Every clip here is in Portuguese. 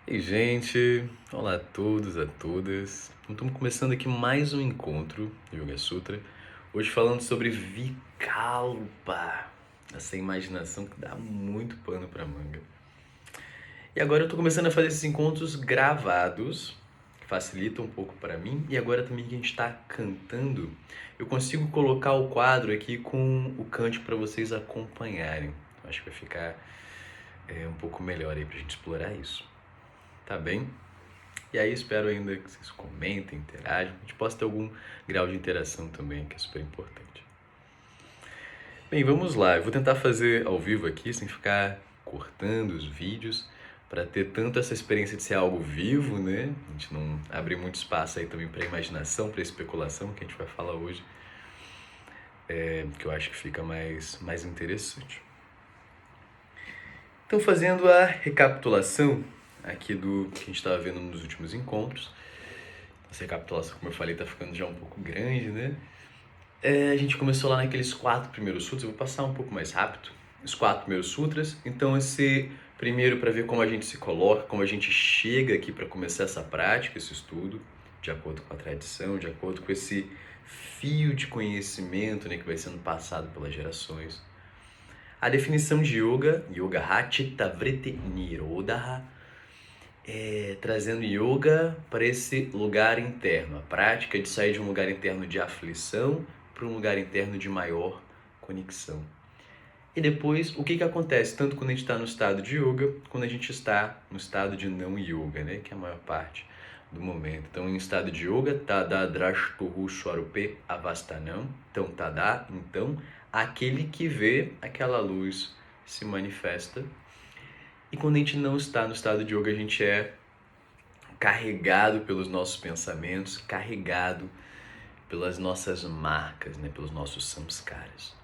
E gente, olá a todos, a todas. Então, estamos começando aqui mais um encontro do Yoga Sutra. Hoje falando sobre Vikalpa, essa imaginação que dá muito pano para manga. E agora eu estou começando a fazer esses encontros gravados, que facilita um pouco para mim. E agora também que a gente está cantando, eu consigo colocar o quadro aqui com o cântico para vocês acompanharem. Acho que vai ficar um pouco melhor aí para a gente explorar isso. Tá bem? E aí espero ainda que vocês comentem, interajam, a gente possa ter algum grau de interação também, que é super importante. Bem, vamos lá. Eu vou tentar fazer ao vivo aqui, sem ficar cortando os vídeos, para ter tanto essa experiência de ser algo vivo, né? A gente não abre muito espaço aí também para imaginação, para especulação, que a gente vai falar hoje, que eu acho que fica mais interessante. Então, fazendo a recapitulação aqui do que a gente estava vendo nos últimos encontros. Essa recapitulação, como eu falei, tá ficando já um pouco grande, né? A gente começou lá naqueles 4 primeiros sutras, eu vou passar um pouco mais rápido. Os 4 primeiros sutras. Então, esse primeiro para ver como a gente se coloca, como a gente chega aqui para começar essa prática, esse estudo, de acordo com a tradição, de acordo com esse fio de conhecimento, né, que vai sendo passado pelas gerações. A definição de yoga, yoga chitta vritti nirodha, trazendo yoga para esse lugar interno, a prática de sair de um lugar interno de aflição para um lugar interno de maior conexão. E depois, o que acontece tanto quando a gente está no estado de yoga, quando a gente está no estado de não yoga, né? Que é a maior parte do momento. Então, em estado de yoga, tada drashtuhu swarupe avastanam. Então, tada, então, aquele que vê aquela luz se manifesta. E quando a gente não está no estado de yoga, a gente é carregado pelos nossos pensamentos, carregado pelas nossas marcas, né, pelos nossos samskaras.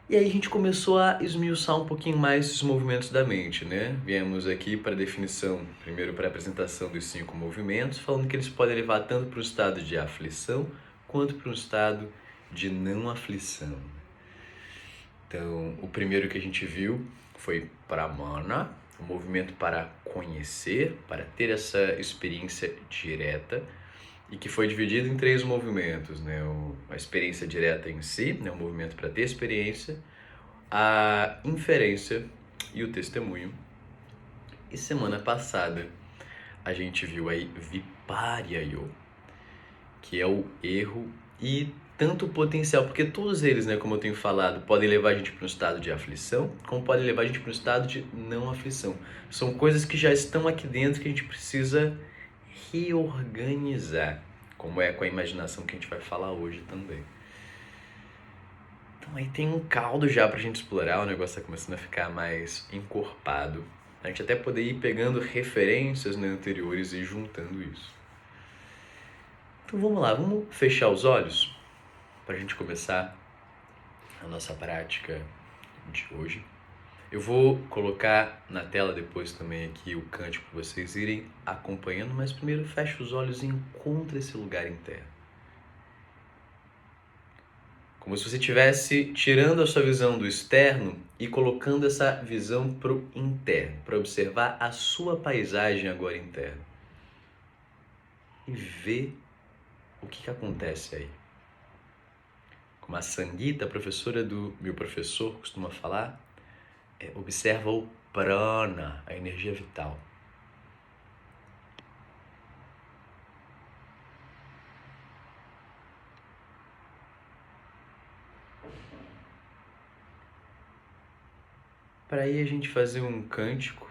E aí a gente começou a esmiuçar um pouquinho mais esses movimentos da mente, né? Viemos aqui para a definição, primeiro para a apresentação dos 5 movimentos, falando que eles podem levar tanto para o estado de aflição, quanto para um estado de não aflição. Então, o primeiro que a gente viu foi Pramana, um movimento para conhecer, para ter essa experiência direta, e que foi dividido em 3 movimentos, né? A experiência direta em si, né? O movimento para ter experiência, a inferência e o testemunho. E semana passada a gente viu aí Viparyayo, que é o erro e tanto o potencial, porque todos eles, né, como eu tenho falado, podem levar a gente para um estado de aflição, como podem levar a gente para um estado de não aflição. São coisas que já estão aqui dentro que a gente precisa reorganizar, como é com a imaginação que a gente vai falar hoje também. Então aí tem um caldo já pra gente explorar, o negócio tá começando a ficar mais encorpado. A gente até poder ir pegando referências, né, anteriores e juntando isso. Então vamos lá, vamos fechar os olhos para a gente começar a nossa prática de hoje. Eu vou colocar na tela depois também aqui o cântico para vocês irem acompanhando, mas primeiro fecha os olhos e encontra esse lugar interno. Como se você estivesse tirando a sua visão do externo e colocando essa visão para o interno, para observar a sua paisagem agora interna. E ver o que acontece aí. Como a Sangeeta, a professora do meu professor, costuma falar, observa o prana, a energia vital. Para aí a gente fazer um cântico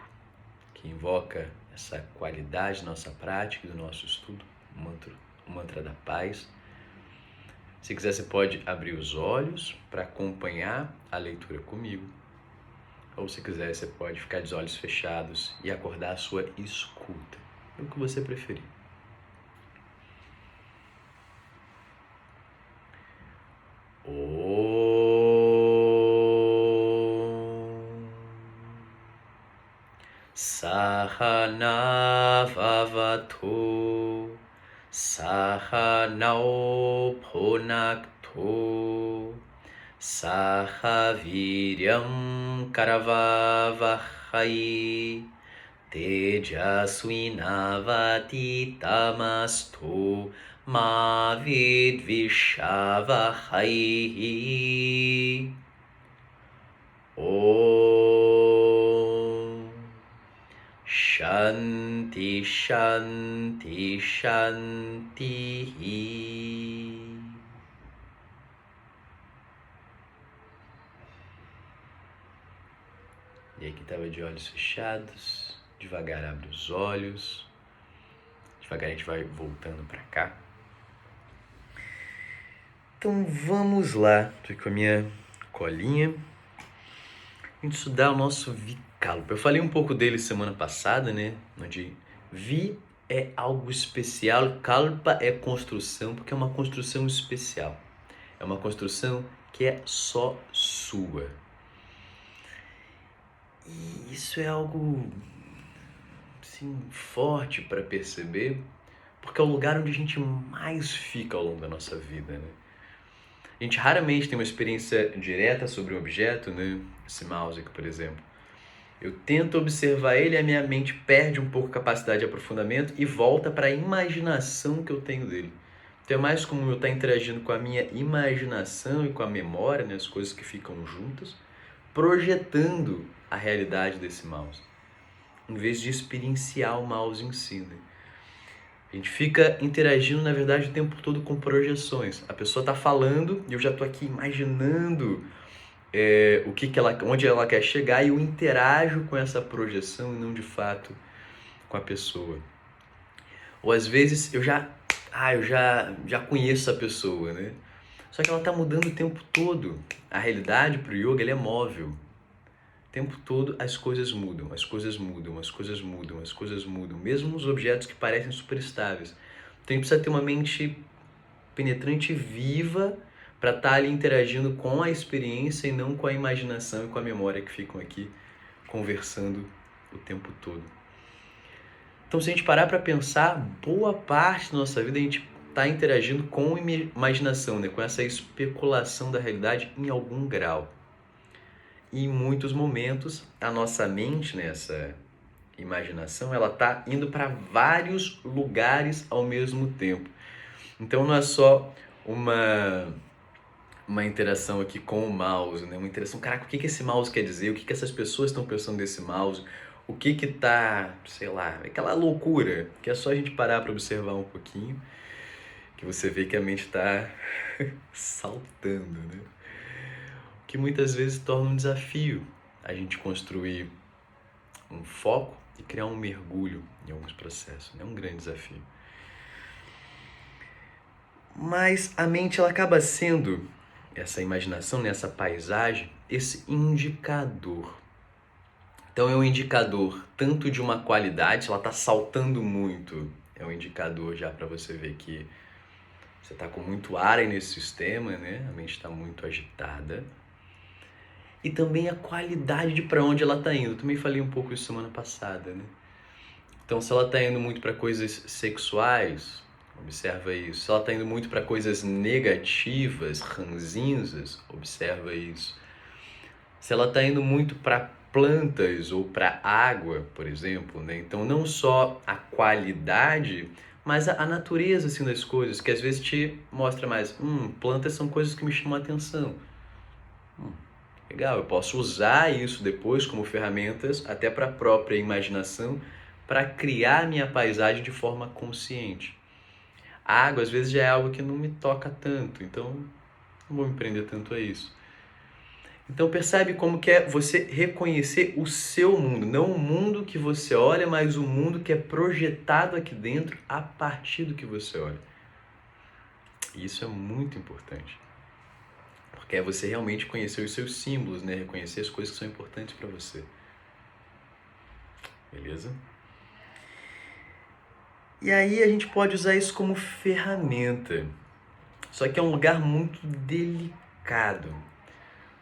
que invoca essa qualidade da nossa prática e do nosso estudo, o mantra da paz. Se quiser, você pode abrir os olhos para acompanhar a leitura comigo. Ou se quiser, você pode ficar de olhos fechados e acordar a sua escuta. É o que você preferir. Sahana vavatu Sahanao Bhunaktu Sahaviryam Karavavahai Tejasvinavati tamastu ma vidvishavahaihi. Om Shanti Shanti Shanti. E aí, quem estava de olhos fechados, devagar abre os olhos. Devagar a gente vai voltando para cá. Então vamos lá. Tô aqui com a minha colinha. A gente estudar o nosso Vikalpa. Eu falei um pouco dele semana passada, né? Onde Vi é algo especial, Kalpa é construção, porque é uma construção especial. É uma construção que é só sua. E isso é algo, assim, forte para perceber, porque é o lugar onde a gente mais fica ao longo da nossa vida, né? A gente raramente tem uma experiência direta sobre um objeto, né? Esse mouse aqui, por exemplo. Eu tento observar ele e a minha mente perde um pouco a capacidade de aprofundamento e volta para a imaginação que eu tenho dele. Então é mais como eu estar interagindo com a minha imaginação e com a memória, né? As coisas que ficam juntas, projetando a realidade desse mouse, em vez de experienciar o mouse em si, né? A gente fica interagindo, na verdade, o tempo todo com projeções. A pessoa está falando e eu já estou aqui imaginando onde ela quer chegar e eu interajo com essa projeção e não de fato com a pessoa. Ou às vezes eu já conheço a pessoa, né? Só que ela está mudando o tempo todo. A realidade para o yoga ela é móvel. O tempo todo as coisas mudam, as coisas mudam, as coisas mudam, as coisas mudam. Mesmo os objetos que parecem super estáveis. Então a gente precisa ter uma mente penetrante e viva para estar ali interagindo com a experiência e não com a imaginação e com a memória que ficam aqui conversando o tempo todo. Então, se a gente parar para pensar, boa parte da nossa vida a gente está interagindo com a imaginação, né? Com essa especulação da realidade em algum grau. E em muitos momentos, a nossa mente, né, essa imaginação, ela está indo para vários lugares ao mesmo tempo. Então, não é só uma interação aqui com o mouse, né? Uma interação, caraca, o que esse mouse quer dizer? O que essas pessoas estão pensando desse mouse? O que tá, sei lá, aquela loucura que é só a gente parar para observar um pouquinho, que você vê que a mente está saltando, né? O que muitas vezes torna um desafio a gente construir um foco e criar um mergulho em alguns processos. É um grande desafio. Mas a mente ela acaba sendo, essa imaginação, nessa paisagem, esse indicador. Então é um indicador tanto de uma qualidade, se ela está saltando muito, é um indicador já para você ver que você está com muito ar aí nesse sistema, né? A mente está muito agitada. E também a qualidade de para onde ela está indo. Eu também falei um pouco isso semana passada, né? Então se ela está indo muito para coisas sexuais, observa isso. Se ela está indo muito para coisas negativas, ranzinzas, observa isso. Se ela está indo muito para plantas ou para água, por exemplo, né? Então não só a qualidade, mas a natureza assim, das coisas, que às vezes te mostra mais, plantas são coisas que me chamam a atenção. Legal, eu posso usar isso depois como ferramentas até para a própria imaginação, para criar minha paisagem de forma consciente. A água às vezes já é algo que não me toca tanto, então não vou me prender tanto a isso. Então percebe como que é você reconhecer o seu mundo, não o mundo que você olha, mas o mundo que é projetado aqui dentro a partir do que você olha. E isso é muito importante, porque é você realmente conhecer os seus símbolos, né? Reconhecer as coisas que são importantes para você. Beleza? E aí a gente pode usar isso como ferramenta, só que é um lugar muito delicado.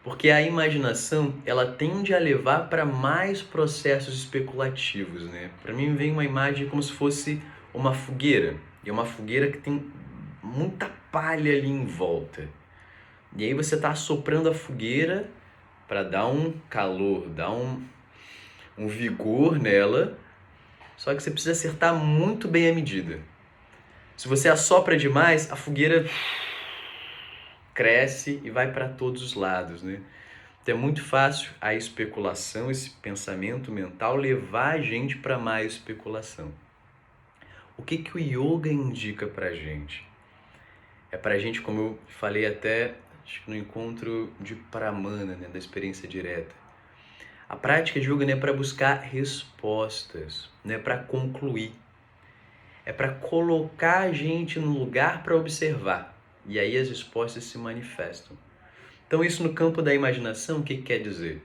Porque a imaginação, ela tende a levar para mais processos especulativos, né? Para mim vem uma imagem como se fosse uma fogueira. E é uma fogueira que tem muita palha ali em volta. E aí você está assoprando a fogueira para dar um calor, dar um vigor nela, Só que você precisa acertar muito bem a medida. Se você assopra demais, a fogueira cresce e vai para todos os lados, né? Então é muito fácil a especulação, esse pensamento mental, levar a gente para mais especulação. O que que o yoga indica para a gente? É para a gente, como eu falei até acho que no encontro de Pramana, né, da experiência direta. A prática de yoga não é para buscar respostas, não é para concluir. É para colocar a gente no lugar para observar. E aí as respostas se manifestam. Então isso no campo da imaginação, o que quer dizer?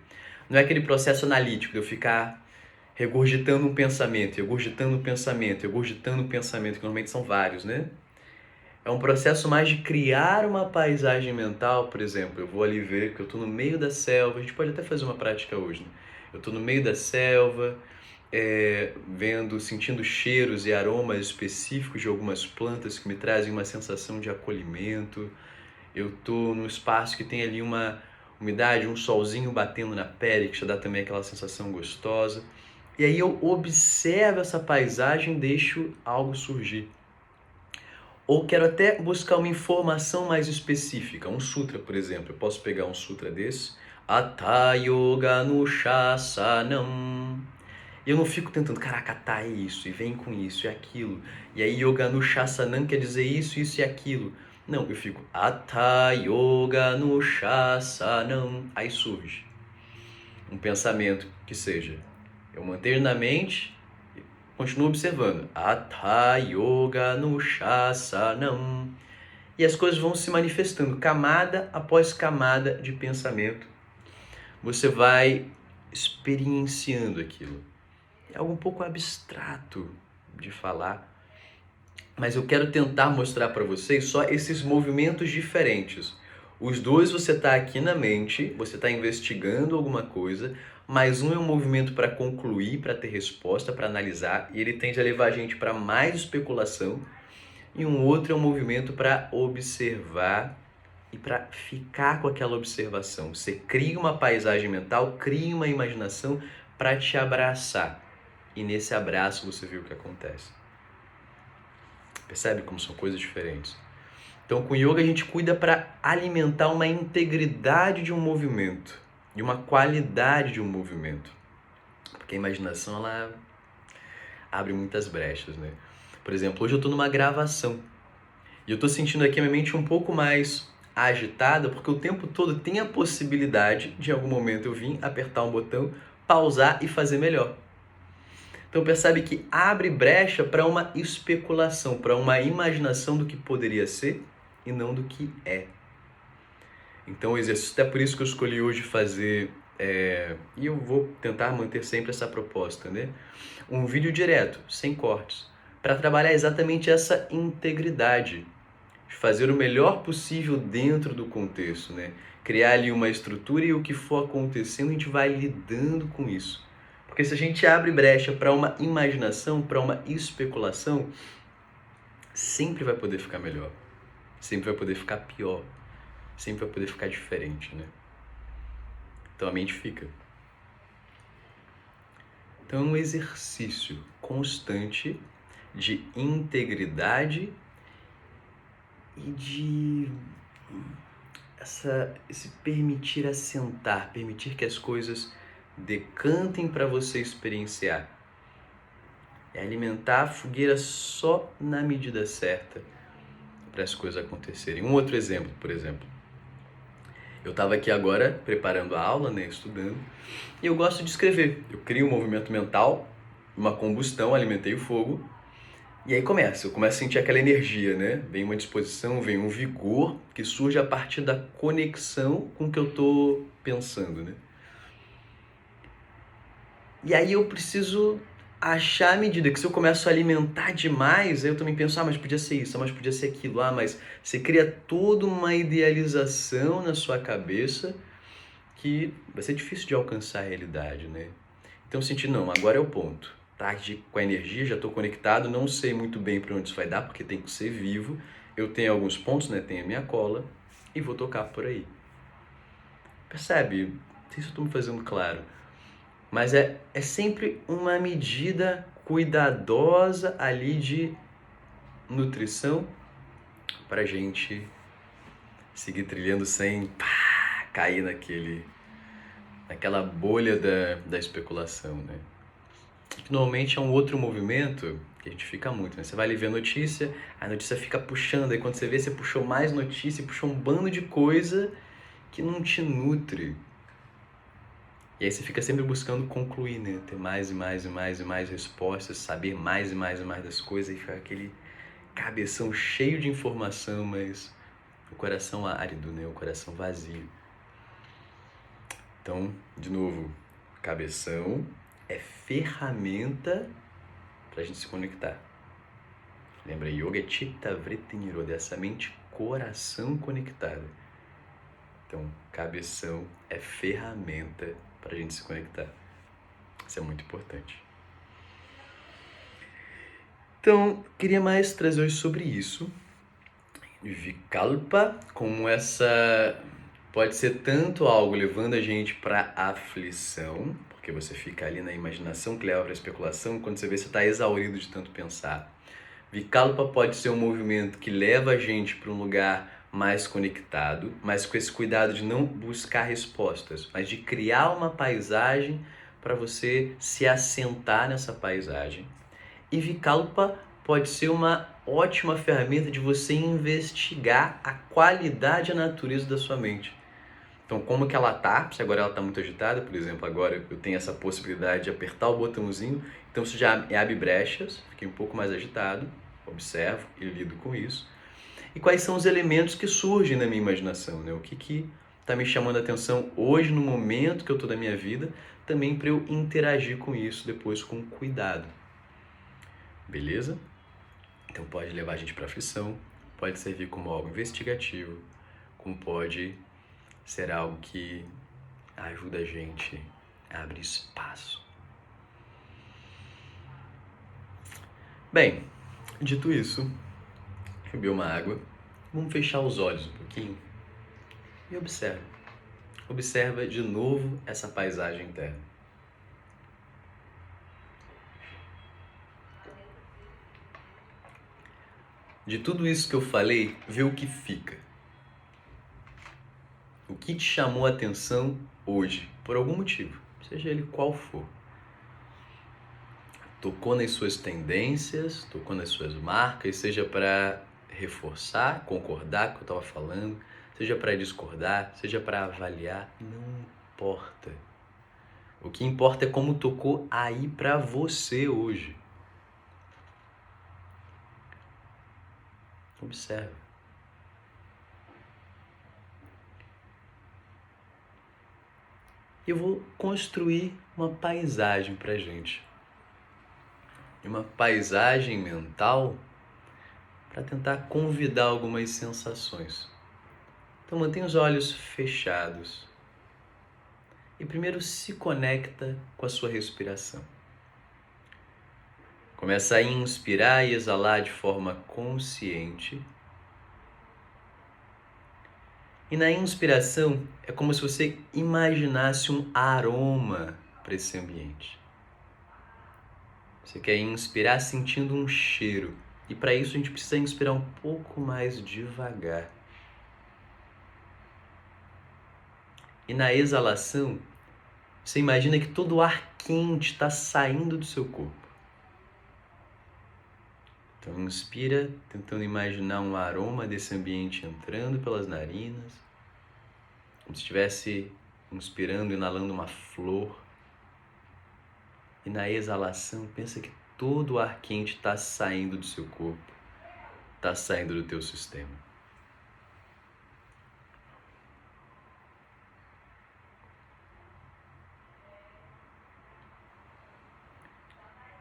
Não é aquele processo analítico de eu ficar regurgitando um pensamento, regurgitando um pensamento, regurgitando um pensamento, que normalmente são vários, né? É um processo mais de criar uma paisagem mental, por exemplo, eu vou ali ver que eu estou no meio da selva, a gente pode até fazer uma prática hoje, né? Eu estou no meio da selva, vendo, sentindo cheiros e aromas específicos de algumas plantas que me trazem uma sensação de acolhimento. Eu estou num espaço que tem ali uma umidade, um solzinho batendo na pele, que já dá também aquela sensação gostosa. E aí eu observo essa paisagem, deixo algo surgir. Ou quero até buscar uma informação mais específica, um sutra, por exemplo. Eu posso pegar um sutra desse, Hatha Yoga Anushasanam. E eu não fico tentando, caraca, tá, é isso, e vem com isso e aquilo. E aí Yoga Anushasanam quer dizer isso e aquilo. Não, eu fico Hatha Yoga Anushasanam. Aí surge um pensamento que seja, eu manter na mente, continuo observando. Hatha Yoga Anushasanam. E as coisas vão se manifestando, camada após camada de pensamento. Você vai experienciando aquilo. É algo um pouco abstrato de falar, mas eu quero tentar mostrar para vocês só esses movimentos diferentes. Os dois você está aqui na mente, você está investigando alguma coisa, mas um é um movimento para concluir, para ter resposta, para analisar, e ele tende a levar a gente para mais especulação, e um outro é um movimento para observar e para ficar com aquela observação. Você cria uma paisagem mental, cria uma imaginação para te abraçar. E nesse abraço você vê o que acontece. Percebe como são coisas diferentes? Então, com yoga a gente cuida para alimentar uma integridade de um movimento, de uma qualidade de um movimento. Porque a imaginação, ela abre muitas brechas, né? Por exemplo, hoje eu estou numa gravação e eu estou sentindo aqui a minha mente um pouco mais agitada, porque o tempo todo tem a possibilidade de em algum momento eu vir, apertar um botão, pausar e fazer melhor. Então percebe que abre brecha para uma especulação, para uma imaginação do que poderia ser e não do que é. Então o exercício, até por isso que eu escolhi hoje fazer, e eu vou tentar manter sempre essa proposta, né? Um vídeo direto, sem cortes, para trabalhar exatamente essa integridade, de fazer o melhor possível dentro do contexto, né? Criar ali uma estrutura e o que for acontecendo a gente vai lidando com isso. Porque se a gente abre brecha para uma imaginação, para uma especulação, sempre vai poder ficar melhor, sempre vai poder ficar pior, sempre vai poder ficar diferente, né? Então a mente fica. Então é um exercício constante de integridade e de esse permitir assentar, permitir que as coisas decantem para você experienciar. É alimentar a fogueira só na medida certa para as coisas acontecerem. Um outro exemplo, por exemplo. Eu estava aqui agora preparando a aula, né, estudando, e eu gosto de escrever. Eu crio um movimento mental, uma combustão, alimentei o fogo, e aí eu começo a sentir aquela energia, né? Vem uma disposição, vem um vigor que surge a partir da conexão com o que eu estou pensando, né? E aí eu preciso achar a medida, que se eu começo a alimentar demais, aí eu também penso, mas podia ser isso, mas podia ser aquilo, mas você cria toda uma idealização na sua cabeça que vai ser difícil de alcançar a realidade, né? Então eu senti, não, agora é o ponto, tá? Com a energia, já estou conectado, não sei muito bem para onde isso vai dar, porque tem que ser vivo, eu tenho alguns pontos, né? Tenho a minha cola e vou tocar por aí. Percebe? Não sei se eu estou me fazendo claro. Mas é sempre uma medida cuidadosa ali de nutrição pra gente seguir trilhando sem cair naquela bolha da especulação, né? Que normalmente é um outro movimento que a gente fica muito, né? Você vai ali ver a notícia fica puxando, aí quando você vê, você puxou mais notícia, puxou um bando de coisa que não te nutre. E aí você fica sempre buscando concluir, né? Ter mais e mais e mais e mais respostas, saber mais e mais e mais das coisas, e fica aquele cabeção cheio de informação, mas o coração árido, né? O coração vazio. Então, de novo, cabeção é ferramenta para a gente se conectar. Lembra, Yoga Chitta Vritti Nirodha, essa mente coração conectada. Então, cabeção é ferramenta para a gente se conectar. Isso é muito importante. Então, queria mais trazer hoje sobre isso. Vikalpa, como essa pode ser tanto algo levando a gente para aflição, porque você fica ali na imaginação que leva para especulação, quando você vê você está exaurido de tanto pensar. Vikalpa pode ser um movimento que leva a gente para um lugar mais conectado, mas com esse cuidado de não buscar respostas, mas de criar uma paisagem para você se assentar nessa paisagem. E Vikalpa pode ser uma ótima ferramenta de você investigar a qualidade e a natureza da sua mente. Então, como que ela tá, se agora ela está muito agitada, por exemplo, agora eu tenho essa possibilidade de apertar o botãozinho, então isso já abre brechas, fiquei um pouco mais agitado, observo e lido com isso. E quais são os elementos que surgem na minha imaginação, né? O que está me chamando a atenção hoje, no momento que eu estou da minha vida, também para eu interagir com isso depois com cuidado. Beleza? Então pode levar a gente para aflição, pode servir como algo investigativo, como pode ser algo que ajuda a gente a abrir espaço. Bem, dito isso, beber uma água, vamos fechar os olhos um pouquinho e observa. Observa de novo essa paisagem interna. De tudo isso que eu falei, vê o que fica. O que te chamou a atenção hoje, por algum motivo, seja ele qual for. Tocou nas suas tendências, tocou nas suas marcas, seja para reforçar, concordar com o que eu estava falando, seja para discordar, seja para avaliar, não importa. O que importa é como tocou aí para você hoje. Observe. Eu vou construir uma paisagem para a gente. Uma paisagem mental para tentar convidar algumas sensações. Então mantenha os olhos fechados e primeiro se conecta com a sua respiração. Começa a inspirar e exalar de forma consciente. E na inspiração é como se você imaginasse um aroma para esse ambiente. Você quer inspirar sentindo um cheiro. E para isso a gente precisa inspirar um pouco mais devagar. E na exalação, você imagina que todo o ar quente está saindo do seu corpo. Então inspira, tentando imaginar um aroma desse ambiente entrando pelas narinas, como se estivesse inspirando, inalando uma flor. E na exalação, pensa que todo o ar quente está saindo do seu corpo, está saindo do teu sistema.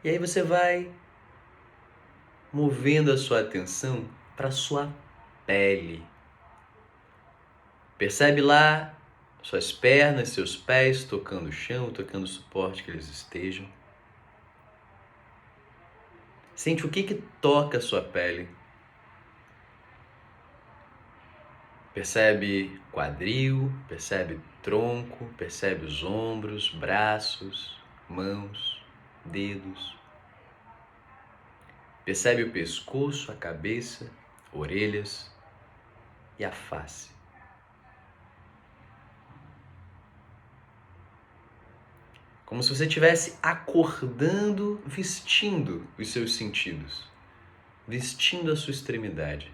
E aí você vai movendo a sua atenção para a sua pele. Percebe lá suas pernas, seus pés tocando o chão, tocando o suporte que eles estejam. Sente o que toca a sua pele. Percebe quadril, percebe tronco, percebe os ombros, braços, mãos, dedos. Percebe o pescoço, a cabeça, orelhas e a face. Como se você estivesse acordando, vestindo os seus sentidos, vestindo a sua extremidade.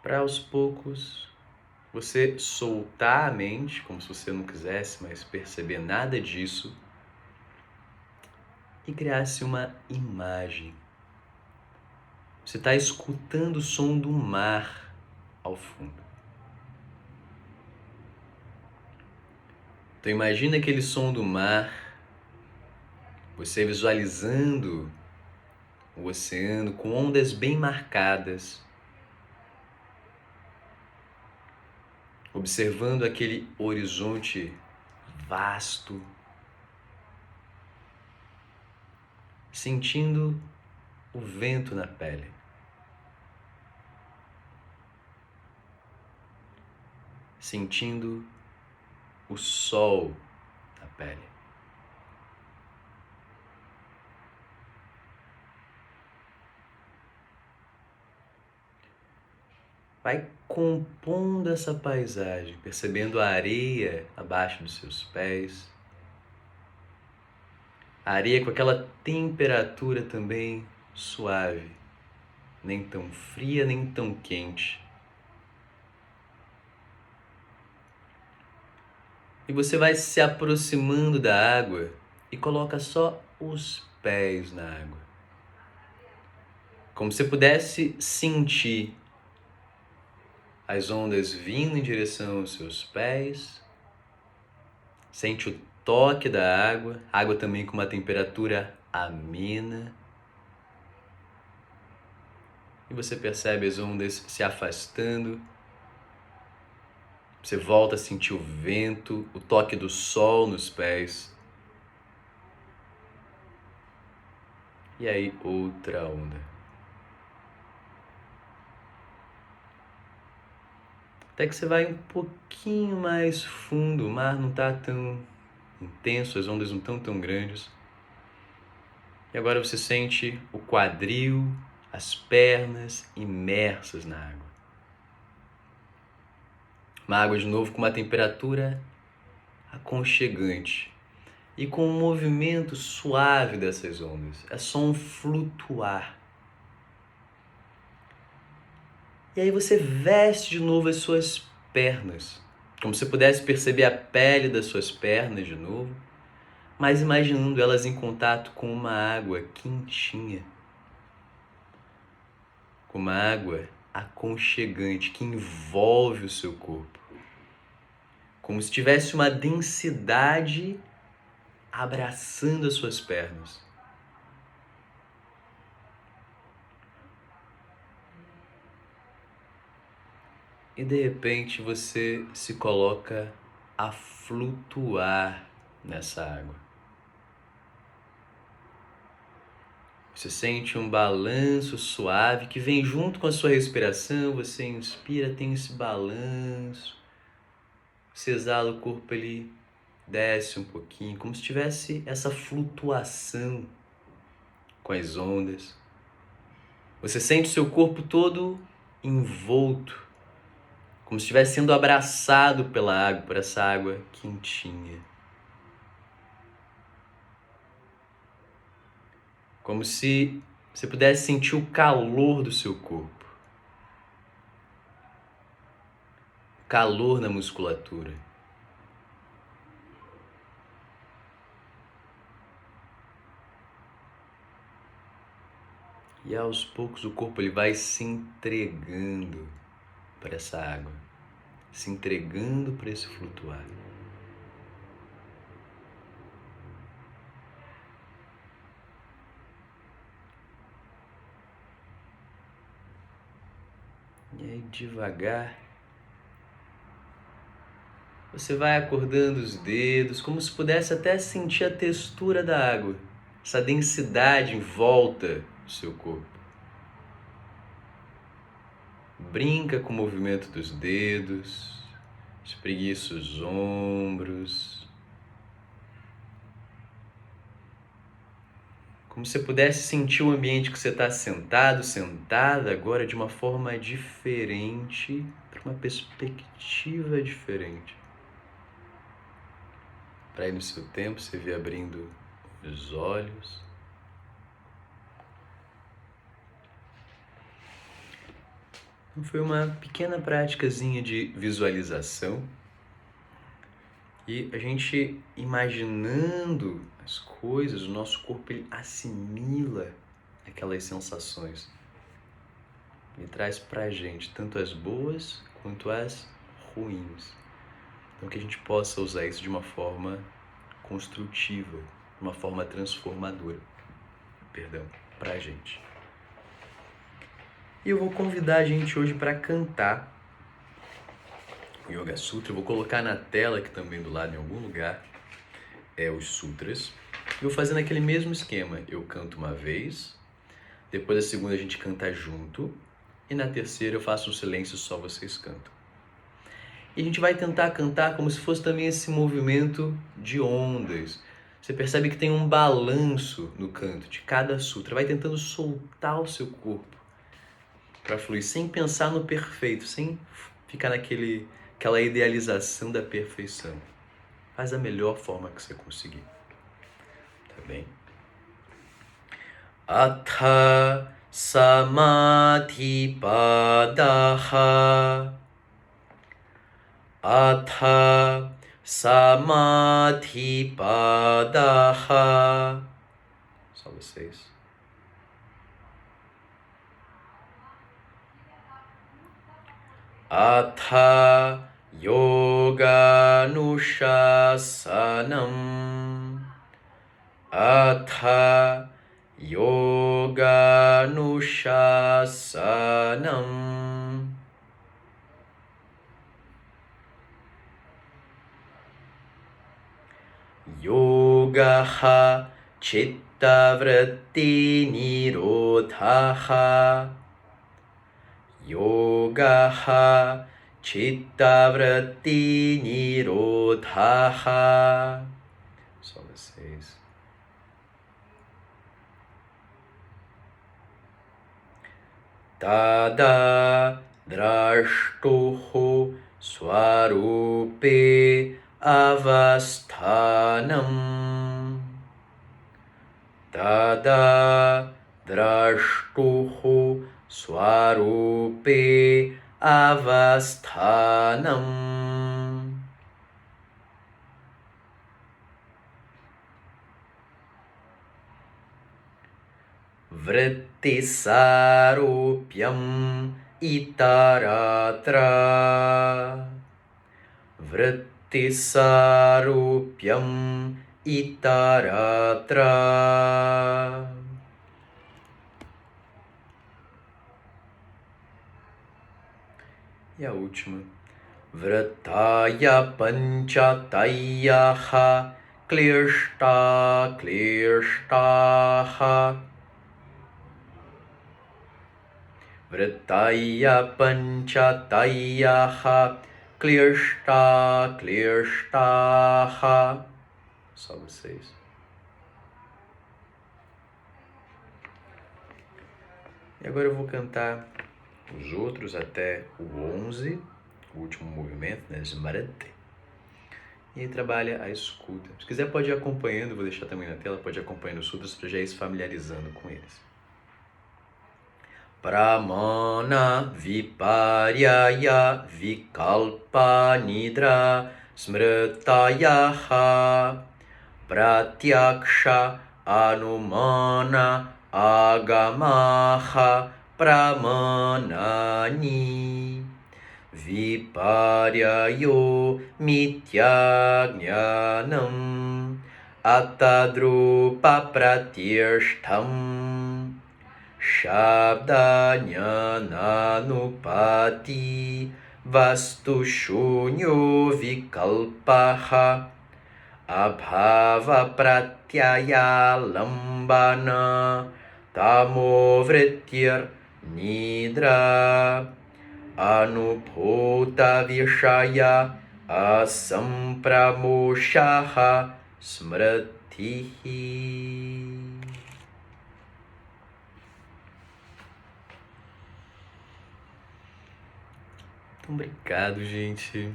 Para aos poucos você soltar a mente, como se você não quisesse mais perceber nada disso, e criasse uma imagem. Você está escutando o som do mar ao fundo. Então imagina aquele som do mar, você visualizando o oceano com ondas bem marcadas, observando aquele horizonte vasto, sentindo o vento na pele. Sentindo o sol na pele. Vai compondo essa paisagem, percebendo a areia abaixo dos seus pés. A areia com aquela temperatura também suave, nem tão fria, nem tão quente. E você vai se aproximando da água e coloca só os pés na água. Como se você pudesse sentir as ondas vindo em direção aos seus pés. Sente o toque da água também com uma temperatura amena. E você percebe as ondas se afastando. Você volta a sentir o vento, o toque do sol nos pés. E aí outra onda. Até que você vai um pouquinho mais fundo, o mar não está tão intenso, as ondas não estão tão grandes. E agora você sente o quadril, as pernas imersas na água. Uma água de novo com uma temperatura aconchegante e com um movimento suave dessas ondas. É só um flutuar. E aí você veste de novo as suas pernas, como se pudesse perceber a pele das suas pernas de novo, mas imaginando elas em contato com uma água quentinha, com uma água aconchegante que envolve o seu corpo, como se tivesse uma densidade abraçando as suas pernas. E de repente você se coloca a flutuar nessa água. Você sente um balanço suave que vem junto com a sua respiração. Você inspira, tem esse balanço. Você exala, o corpo ele desce um pouquinho, como se tivesse essa flutuação com as ondas. Você sente o seu corpo todo envolto, como se estivesse sendo abraçado pela água, por essa água quentinha. Como se você pudesse sentir o calor do seu corpo. Calor na musculatura. E aos poucos o corpo ele vai se entregando para essa água, se entregando para esse flutuar. E aí devagar você vai acordando os dedos, como se pudesse até sentir a textura da água, essa densidade em volta do seu corpo. Brinca com o movimento dos dedos, espreguiça os ombros. Como se você pudesse sentir o ambiente que você está sentado, sentada, agora de uma forma diferente, para uma perspectiva diferente. Para ir no seu tempo, você vir abrindo os olhos. Então foi uma pequena praticazinha de visualização. E a gente imaginando as coisas, o nosso corpo ele assimila aquelas sensações. Ele traz pra gente tanto as boas quanto as ruins. Então que a gente possa usar isso de uma forma construtiva, de uma forma transformadora, pra gente. E eu vou convidar a gente hoje para cantar o Yoga Sutra. Eu vou colocar na tela aqui também do lado, em algum lugar, os sutras. Eu vou fazendo aquele mesmo esquema. Eu canto uma vez, depois a segunda a gente canta junto, e na terceira eu faço um silêncio, só vocês cantam. E a gente vai tentar cantar como se fosse também esse movimento de ondas. Você percebe que tem um balanço no canto de cada sutra. Vai tentando soltar o seu corpo para fluir, sem pensar no perfeito, sem ficar aquela idealização da perfeição. Faz da melhor forma que você conseguir. Tá bem? Atha samadhi padaha. Atha samadhi padaha. Só vocês. Atha yoga nushasanam. Atha yoga nushasanam. Yogaha chitta vritti nirodhaha. Yogaha chitta vritti nirodhaha. Só vocês. Tada drashtuhu swarupe avasthanam. Tada drashtuhu swarupe avasthanam. Vrittisarupyam itaratra. Vrittisarupyam itaratra. E a última. Vritaya panchatayyaha klirshta klirshtaha. Vritaya panchatayyaha klirshta klirshtaha. Só vocês. E agora eu vou cantar os outros até o 11, o último movimento, né? Smriti. E aí trabalha a escuta. Se quiser pode ir acompanhando, vou deixar também na tela, pode ir acompanhando os sutras para já ir se familiarizando com eles. Pramana viparyaya vikalpa nidra smritayaha. Pratyaksha anumana agamaha pramanani. Viparyayo mityajnanam atadrupa pratyashtam. Shabdanyananupati vastu shunyo vikalpaha. Abhava pratyaya lambana tamo vrittir nidra. Anubhuta vishaya asampramoshaha smritihi. Então, obrigado, gente.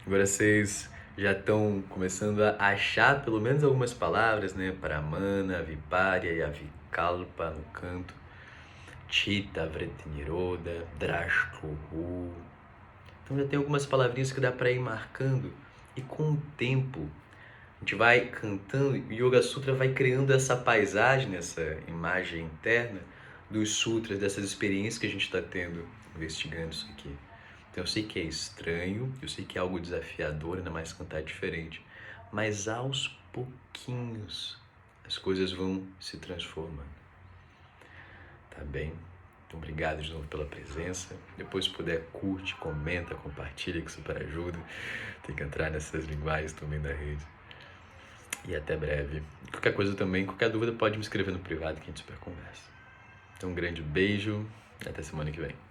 Agora vocês já estão começando a achar pelo menos algumas palavras, né? Pramana, Viparya e Avikalpa no canto. Chitta, Vritti-Nirodha, Drashkuhu. Então já tem algumas palavrinhas que dá para ir marcando. E com o tempo, a gente vai cantando e o Yoga Sutra vai criando essa paisagem, essa imagem interna dos sutras, dessas experiências que a gente está tendo investigando isso aqui. Então eu sei que é estranho, eu sei que é algo desafiador, ainda mais cantar diferente, mas aos pouquinhos as coisas vão se transformando. Tá bem? Então obrigado de novo pela presença. Depois se puder, curte, comenta, compartilha, que super ajuda. Tem que entrar nessas linguagens também da rede. E até breve. Qualquer coisa também, qualquer dúvida pode me escrever no privado que a gente super conversa. Então um grande beijo e até semana que vem.